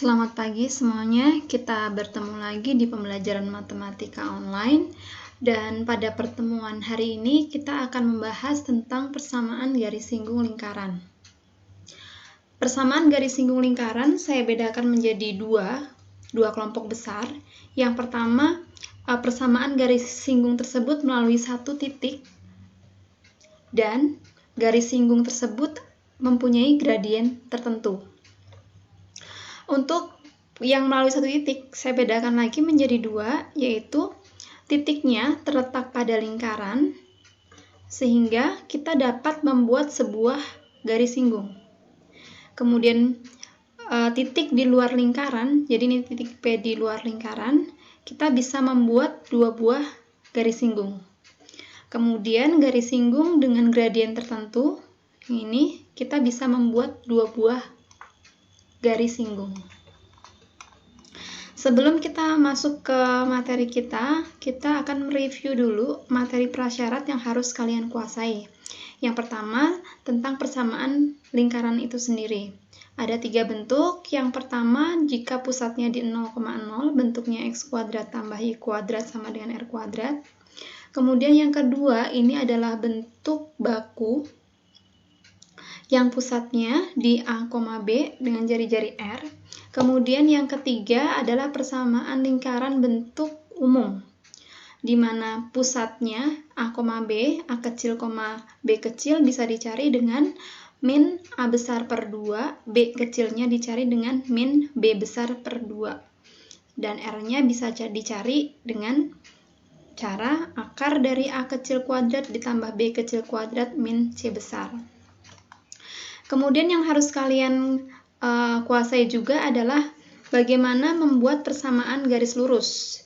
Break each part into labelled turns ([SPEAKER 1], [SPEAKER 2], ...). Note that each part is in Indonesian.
[SPEAKER 1] Selamat pagi semuanya, kita bertemu lagi di pembelajaran matematika online. Dan pada pertemuan hari ini kita akan membahas tentang persamaan garis singgung lingkaran. Persamaan garis singgung lingkaran saya bedakan menjadi dua kelompok besar. Yang pertama, persamaan garis singgung tersebut melalui satu titik dan garis singgung tersebut mempunyai gradien tertentu. Untuk yang melalui satu titik, saya bedakan lagi menjadi dua, yaitu titiknya terletak pada lingkaran, sehingga kita dapat membuat sebuah garis singgung. Kemudian titik di luar lingkaran, jadi ini titik P di luar lingkaran, kita bisa membuat dua buah garis singgung. Kemudian garis singgung dengan gradien tertentu, ini kita bisa membuat dua buah garis singgung. Sebelum kita masuk ke materi kita akan mereview dulu materi prasyarat yang harus kalian kuasai. Yang pertama, tentang persamaan lingkaran itu sendiri. Ada 3 bentuk. Yang pertama, jika pusatnya di 0,0, bentuknya x kuadrat tambah y kuadrat sama dengan r kuadrat. Kemudian yang kedua, ini adalah bentuk baku yang pusatnya di A, B dengan jari-jari R. Kemudian yang ketiga adalah persamaan lingkaran bentuk umum, di mana pusatnya A, B, A kecil, B kecil bisa dicari dengan min A besar per 2, B kecilnya dicari dengan min B besar per 2. Dan R-nya bisa dicari dengan cara akar dari A kecil kuadrat ditambah B kecil kuadrat min C besar. Kemudian yang harus kalian kuasai juga adalah bagaimana membuat persamaan garis lurus.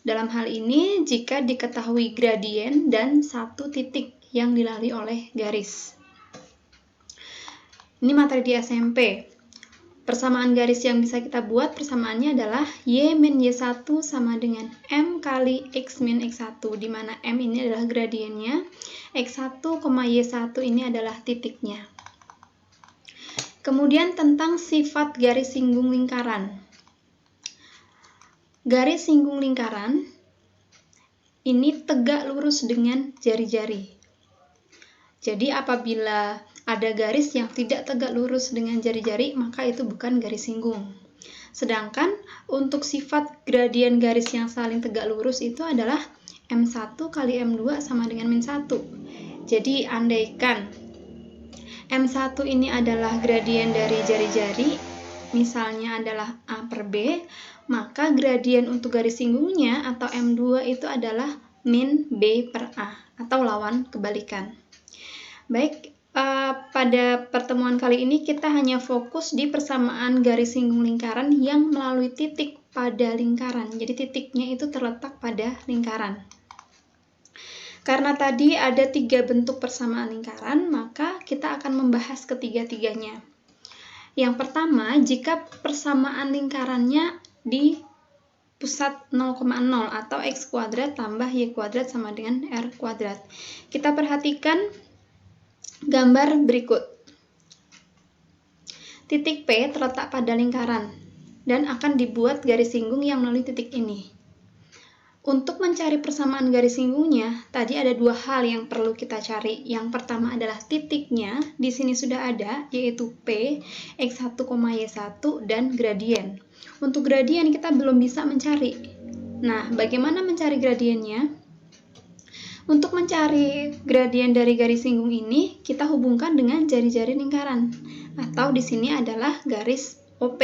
[SPEAKER 1] Dalam hal ini, jika diketahui gradien dan satu titik yang dilalui oleh garis. Ini materi di SMP. Persamaan garis yang bisa kita buat, persamaannya adalah Y min Y1 sama dengan M kali X min X1, di mana M ini adalah gradiennya, X1, Y1 ini adalah titiknya. Kemudian tentang sifat garis singgung lingkaran. Garis singgung lingkaran ini tegak lurus dengan jari-jari. Jadi apabila ada garis yang tidak tegak lurus dengan jari-jari, maka itu bukan garis singgung. Sedangkan untuk sifat gradien garis yang saling tegak lurus itu adalah M1 kali M2 sama dengan min 1. Jadi andaikan M1 ini adalah gradien dari jari-jari, misalnya adalah A per B, maka gradien untuk garis singgungnya atau M2 itu adalah min B per A, atau lawan kebalikan. Baik, pada pertemuan kali ini kita hanya fokus di persamaan garis singgung lingkaran yang melalui titik pada lingkaran. Jadi titiknya itu terletak pada lingkaran. Karena tadi ada 3 bentuk persamaan lingkaran, maka kita akan membahas ketiga-tiganya. Yang pertama, jika persamaan lingkarannya di pusat 0,0 atau x kuadrat tambah y kuadrat sama dengan r kuadrat. Kita perhatikan gambar berikut. Titik P terletak pada lingkaran dan akan dibuat garis singgung yang melalui titik ini. Untuk mencari persamaan garis singgungnya, tadi ada 2 hal yang perlu kita cari. Yang pertama adalah titiknya, di sini sudah ada, yaitu P, X1, Y1, dan gradien. Untuk gradien kita belum bisa mencari. Nah, bagaimana mencari gradiennya? Untuk mencari gradien dari garis singgung ini, kita hubungkan dengan jari-jari lingkaran, atau di sini adalah garis OP.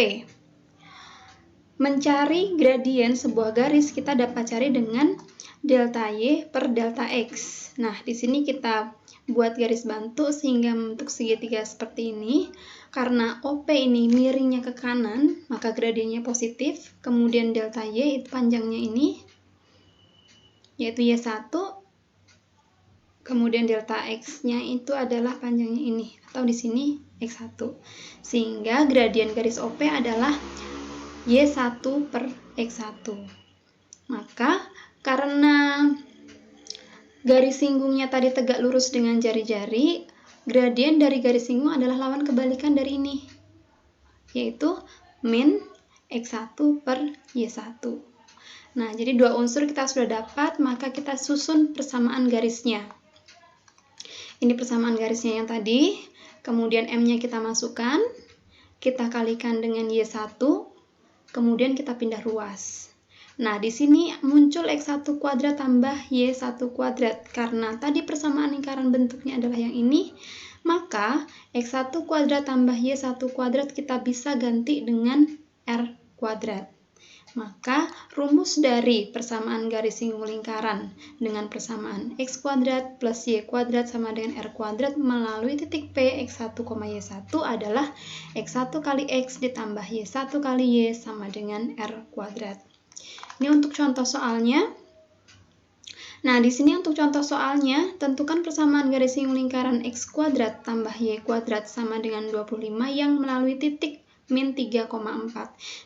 [SPEAKER 1] Mencari gradien sebuah garis kita dapat cari dengan delta Y per delta X. Nah, di sini kita buat garis bantu sehingga membentuk segitiga seperti ini. Karena OP ini miringnya ke kanan, maka gradiennya positif. Kemudian delta Y itu panjangnya ini, yaitu Y1. Kemudian delta X-nya itu adalah panjangnya ini, atau di sini X1. Sehingga gradien garis OP adalah Y1 per X1. Maka karena garis singgungnya tadi tegak lurus dengan jari-jari, gradien dari garis singgung adalah lawan kebalikan dari ini, yaitu min X1 per Y1. Nah, jadi dua unsur kita sudah dapat, maka kita susun persamaan garisnya. Ini persamaan garisnya yang tadi, kemudian M-nya kita masukkan, kita kalikan dengan Y1, kemudian kita pindah ruas. Nah, di sini muncul X1 kuadrat tambah Y1 kuadrat. Karena tadi persamaan lingkaran bentuknya adalah yang ini, maka X1 kuadrat tambah Y1 kuadrat kita bisa ganti dengan R kuadrat. Maka rumus dari persamaan garis singgung lingkaran dengan persamaan X kuadrat plus Y kuadrat sama dengan R kuadrat melalui titik P X1, Y1 adalah X1 kali X ditambah Y1 kali Y sama dengan R kuadrat. Ini untuk contoh soalnya. Nah, di sini untuk contoh soalnya, tentukan persamaan garis singgung lingkaran X kuadrat tambah Y kuadrat sama dengan 25 yang melalui titik min 3,4.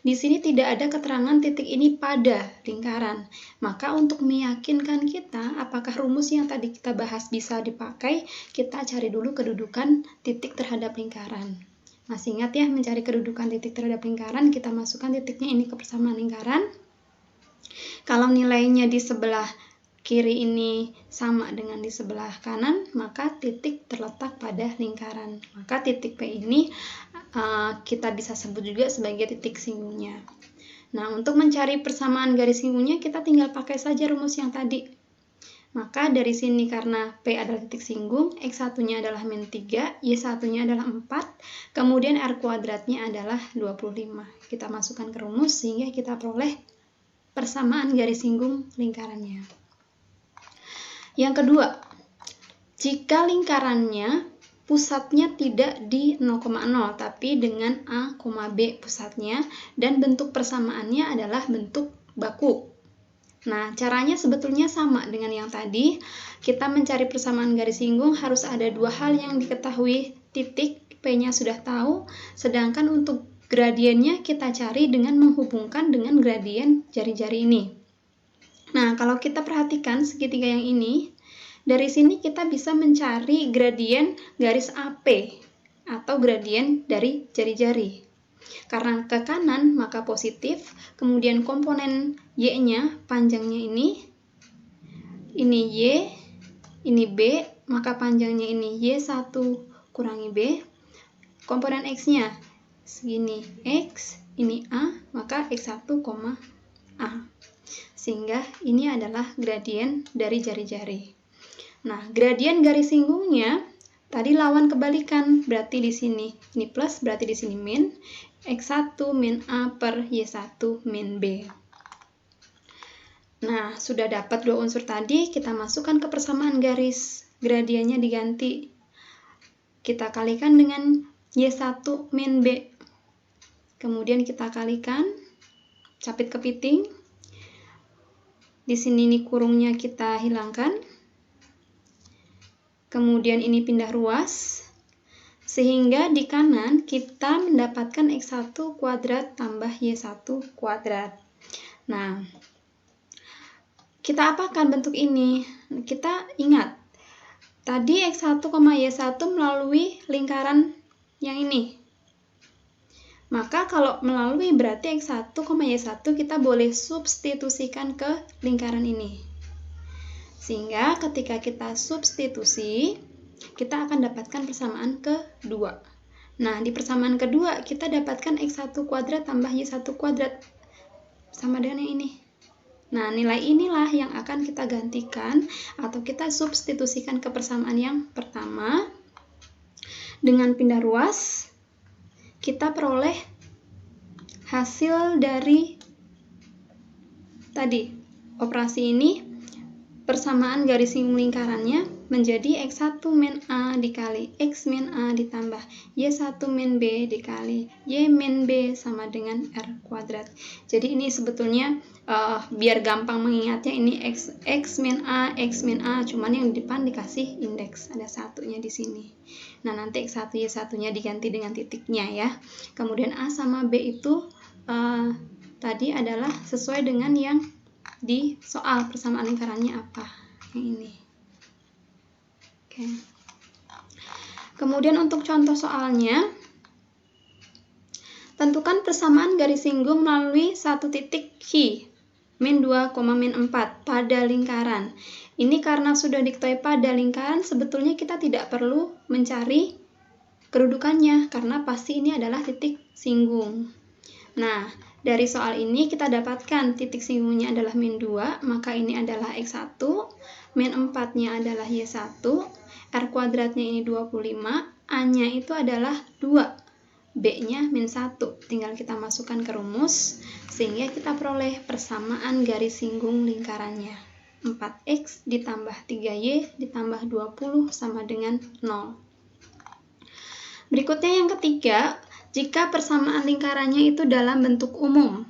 [SPEAKER 1] Di sini tidak ada keterangan titik ini pada lingkaran. Maka untuk meyakinkan kita apakah rumus yang tadi kita bahas bisa dipakai, kita cari dulu kedudukan titik terhadap lingkaran. Masih ingat ya, mencari kedudukan titik terhadap lingkaran, kita masukkan titiknya ini ke persamaan lingkaran. Kalau nilainya di sebelah kiri ini sama dengan di sebelah kanan, maka titik terletak pada lingkaran. Maka titik P ini kita bisa sebut juga sebagai titik singgungnya. Nah, untuk mencari persamaan garis singgungnya, kita tinggal pakai saja rumus yang tadi. Maka dari sini karena P adalah titik singgung, X1-nya adalah min 3, Y1-nya adalah 4, kemudian R kuadratnya adalah 25. Kita masukkan ke rumus sehingga kita peroleh persamaan garis singgung lingkarannya. Yang kedua, jika lingkarannya pusatnya tidak di 0,0 tapi dengan A, B pusatnya dan bentuk persamaannya adalah bentuk baku. Nah, caranya sebetulnya sama dengan yang tadi. Kita mencari persamaan garis singgung harus ada dua hal yang diketahui, titik P-nya sudah tahu, sedangkan untuk gradiennya kita cari dengan menghubungkan dengan gradien jari-jari ini. Nah, kalau kita perhatikan segitiga yang ini, dari sini kita bisa mencari gradien garis AP atau gradien dari jari-jari. Karena ke kanan maka positif, kemudian komponen Y-nya panjangnya ini Y, ini B, maka panjangnya ini Y1 kurangi B. Komponen X-nya segini X, ini A, maka X1, A. Sehingga ini adalah gradien dari jari-jari. Nah, gradien garis singgungnya tadi lawan kebalikan, berarti di sini ini plus, berarti di sini min. X1 min A per Y1 min B. Nah, sudah dapat dua unsur tadi, kita masukkan ke persamaan garis. Gradiennya diganti. Kita kalikan dengan Y1 min B. Kemudian kita kalikan, capit kepiting. Di sini ini kurungnya kita hilangkan. Kemudian ini pindah ruas. Sehingga di kanan kita mendapatkan X1 kuadrat tambah Y1 kuadrat. Nah, kita apakan bentuk ini? Kita ingat, tadi X1, Y1 melalui lingkaran yang ini. Maka kalau melalui berarti X1, Y1 kita boleh substitusikan ke lingkaran ini. Sehingga ketika kita substitusi, kita akan dapatkan persamaan kedua. Nah, di persamaan kedua kita dapatkan X1 kuadrat tambah Y1 kuadrat sama dengan yang ini. Nah, nilai inilah yang akan kita gantikan atau kita substitusikan ke persamaan yang pertama. Dengan pindah ruas, kita peroleh hasil dari tadi operasi ini. Persamaan garis singgung lingkarannya menjadi X1 min A dikali X min A ditambah Y1 min B dikali Y min B sama dengan R kuadrat. Jadi ini sebetulnya biar gampang mengingatnya ini X min A, cuman yang di depan dikasih indeks, ada satunya di sini. Nah, nanti X1 Y1-nya diganti dengan titiknya ya. Kemudian A sama B itu tadi adalah sesuai dengan yang di soal persamaan lingkarannya apa, yang ini. Oke. Kemudian untuk contoh soalnya, Tentukan persamaan garis singgung melalui satu titik Hi, min 2, min 4 pada lingkaran. Ini karena sudah diketahui pada lingkaran, sebetulnya kita tidak perlu mencari kedudukannya, karena pasti ini adalah titik singgung. Nah, dari soal ini kita dapatkan titik singgungnya adalah min 2, maka ini adalah X1, min 4-nya adalah Y1, R kuadratnya ini 25, A-nya itu adalah 2. B-nya min 1, tinggal kita masukkan ke rumus, sehingga kita peroleh persamaan garis singgung lingkarannya. 4X ditambah 3Y ditambah 20 sama dengan 0. Berikutnya yang ketiga, jika persamaan lingkarannya itu dalam bentuk umum.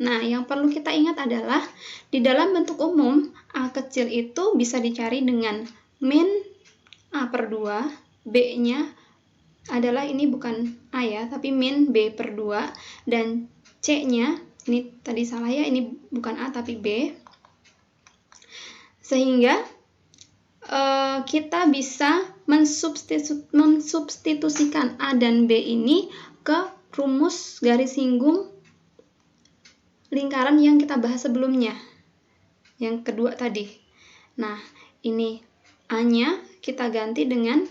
[SPEAKER 1] Nah, yang perlu kita ingat adalah, di dalam bentuk umum, A kecil itu bisa dicari dengan min A per 2, B-nya adalah ini bukan A ya, tapi min B per 2, dan C-nya, ini tadi salah ya, ini bukan A tapi B. Sehingga kita bisa mensubstitusikan A dan B ini ke rumus garis singgung lingkaran yang kita bahas sebelumnya, yang kedua tadi. Nah, ini A-nya kita ganti dengan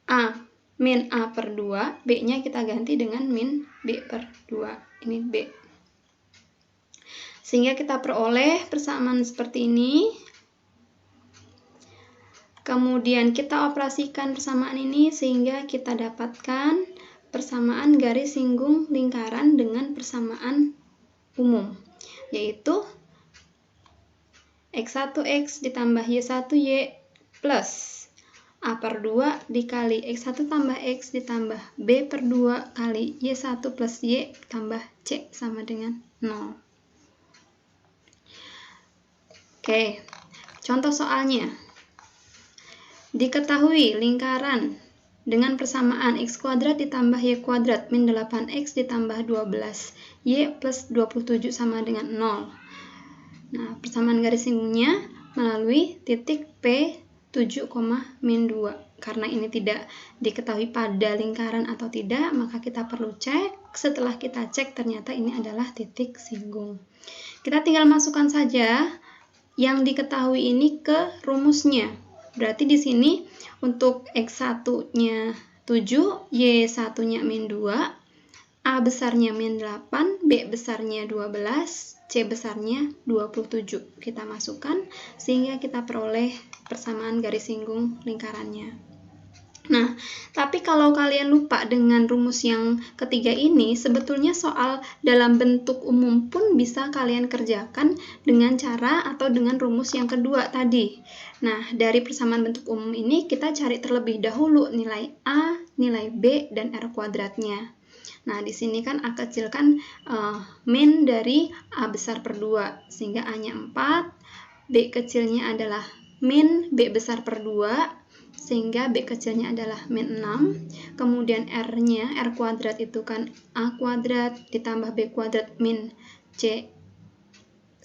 [SPEAKER 1] A min A per 2, B-nya kita ganti dengan min B per 2, ini B. Sehingga kita peroleh persamaan seperti ini. Kemudian kita operasikan persamaan ini sehingga kita dapatkan persamaan garis singgung lingkaran dengan persamaan umum, yaitu X1X ditambah Y1Y plus A per 2 dikali X1 tambah X ditambah B per 2 kali Y1 plus Y tambah C sama dengan 0. Oke, contoh soalnya. Diketahui lingkaran dengan persamaan X kuadrat ditambah Y kuadrat min 8X ditambah 12 Y plus 27 sama dengan 0. Nah, persamaan garis singgungnya melalui titik P 7, min 2. Karena ini tidak diketahui pada lingkaran atau tidak, maka kita perlu cek. Setelah kita cek, ternyata ini adalah titik singgung. Kita tinggal masukkan saja yang diketahui ini ke rumusnya. Berarti di sini untuk X1-nya 7, Y1-nya min 2, A besarnya min 8, B besarnya 12, C besarnya 27. Kita masukkan sehingga kita peroleh persamaan garis singgung lingkarannya. Nah, tapi kalau kalian lupa dengan rumus yang ketiga ini, sebetulnya soal dalam bentuk umum pun bisa kalian kerjakan dengan cara atau dengan rumus yang kedua tadi. Nah, dari persamaan bentuk umum ini kita cari terlebih dahulu nilai A, nilai B, dan R kuadratnya. Nah, di sini kan A kecil kan min dari A besar per 2, sehingga A-nya 4, B kecilnya adalah min B besar per 2, sehingga B kecilnya adalah min 6, kemudian R-nya, R kuadrat itu kan A kuadrat ditambah B kuadrat min C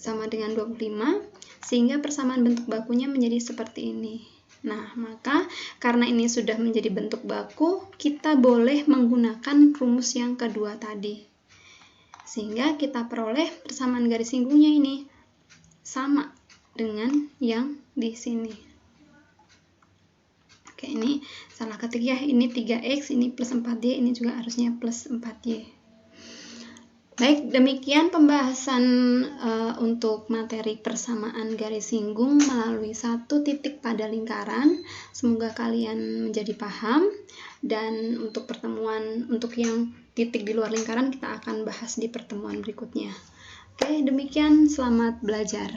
[SPEAKER 1] sama dengan 25, sehingga persamaan bentuk bakunya menjadi seperti ini. Nah, maka karena ini sudah menjadi bentuk baku, kita boleh menggunakan rumus yang kedua tadi. Sehingga kita peroleh persamaan garis singgungnya ini sama dengan yang di sini. Oke, ini salah ketik ya, ini 3X, ini plus 4Y, ini juga harusnya plus 4Y. Baik, demikian pembahasan untuk materi persamaan garis singgung melalui satu titik pada lingkaran. Semoga kalian menjadi paham, dan untuk pertemuan untuk yang titik di luar lingkaran kita akan bahas di pertemuan berikutnya. Oke, demikian, selamat belajar.